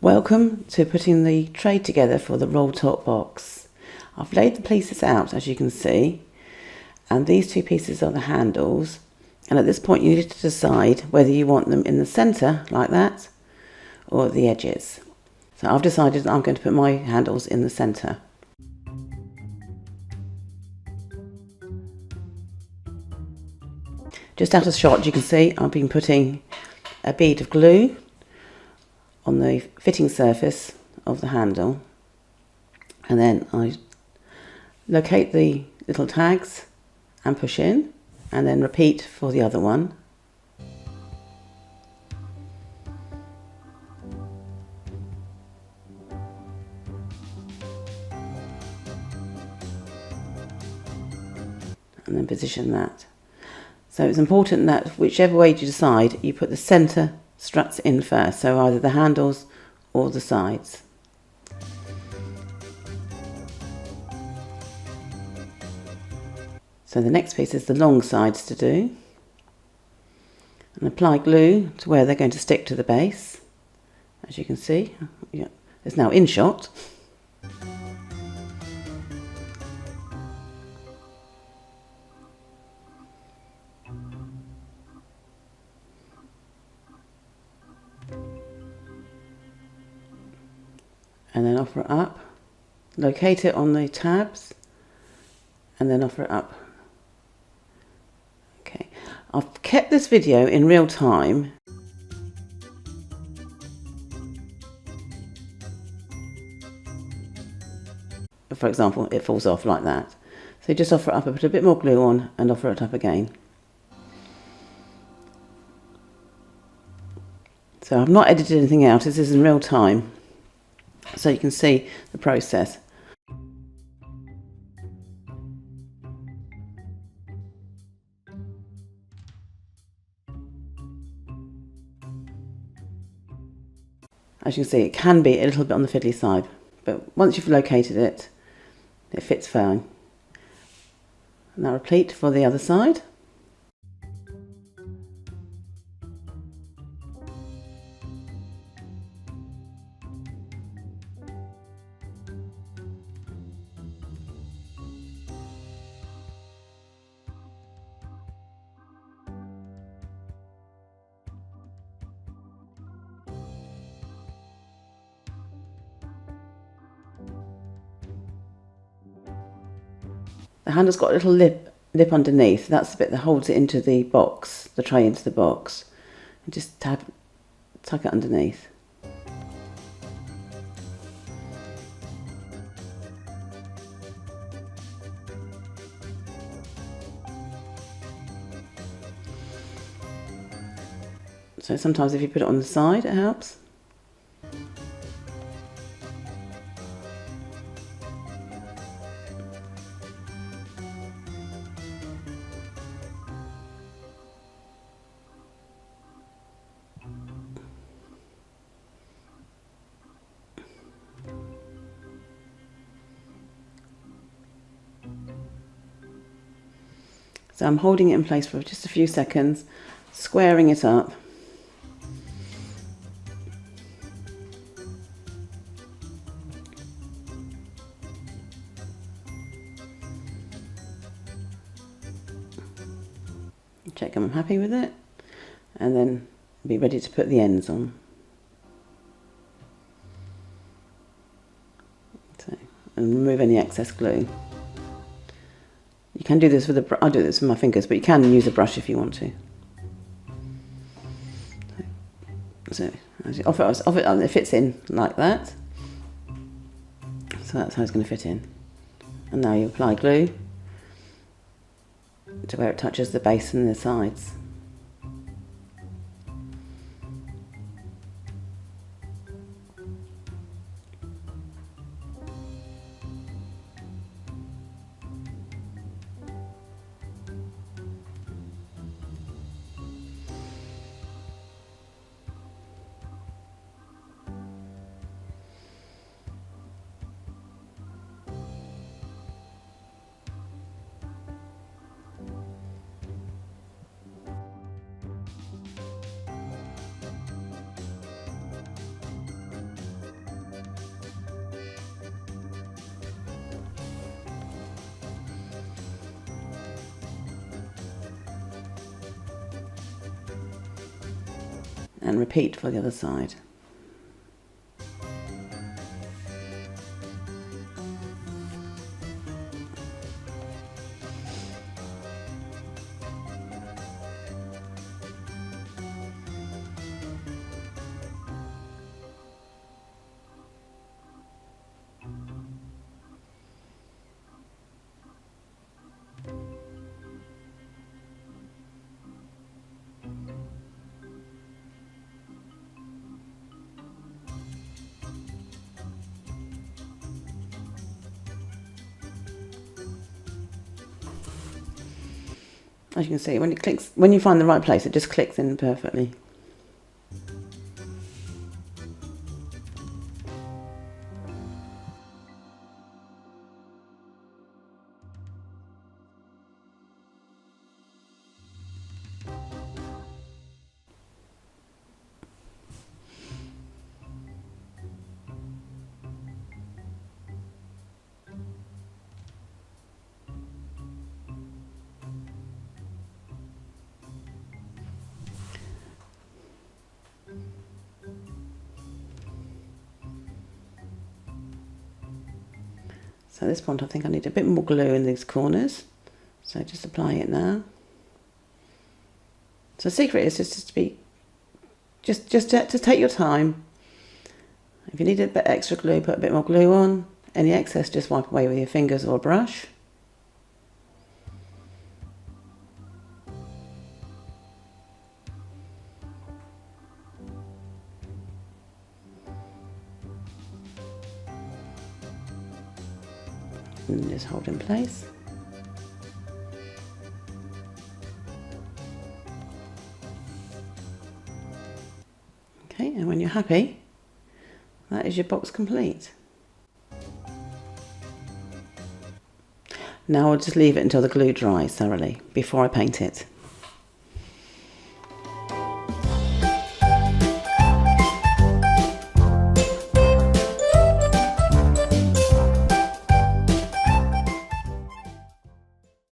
Welcome to putting the tray together for the roll top box. I've laid the pieces out, as you can see, and these two pieces are the handles, and at this point you need to decide whether you want them in the centre like that or at the edges. So I've decided that I'm going to put my handles in the centre. Just out of shot you can see I've been putting a bead of glue on the fitting surface of the handle, and then I locate the little tags and push in, and then repeat for the other one. And then position that. So it's important that whichever way you decide, you put the centre struts in first, so either the handles or the sides. So the next piece is the long sides to do, and apply glue to where they're going to stick to the base. As you can see, it's now in shot. And then offer it up, locate it on the tabs, and then offer it up. Okay, I've kept this video in real time. For example, it falls off like that. So just offer it up, put a bit more glue on and offer it up again. So I've not edited anything out, this is in real time, so you can see the process. As you can see, it can be a little bit on the fiddly side, but once you've located it, it fits fine. Now repeat for the other side. The handle's got a little lip underneath. That's the bit that holds it into the box, the tray into the box. And just tuck it underneath. So sometimes if you put it on the side, it helps. So I'm holding it in place for just a few seconds, squaring it up. Check I'm happy with it, and then be ready to put the ends on. So, and remove any excess glue. You can do this with a I do this with my fingers, but you can use a brush if you want to. So as you offer it, it fits in like that. So that's how it's going to fit in. And now you apply glue to where it touches the base and the sides. and repeat for the other side. As you can see, when you find the right place, it just clicks in perfectly. So at this point I think I need a bit more glue in these corners. So just apply it now. So the secret is just to take your time. If you need a bit extra glue, put a bit more glue on. Any excess just wipe away with your fingers or a brush. And just hold in place. Okay, and when you're happy, that is your box complete. Now I'll just leave it until the glue dries thoroughly before I paint it.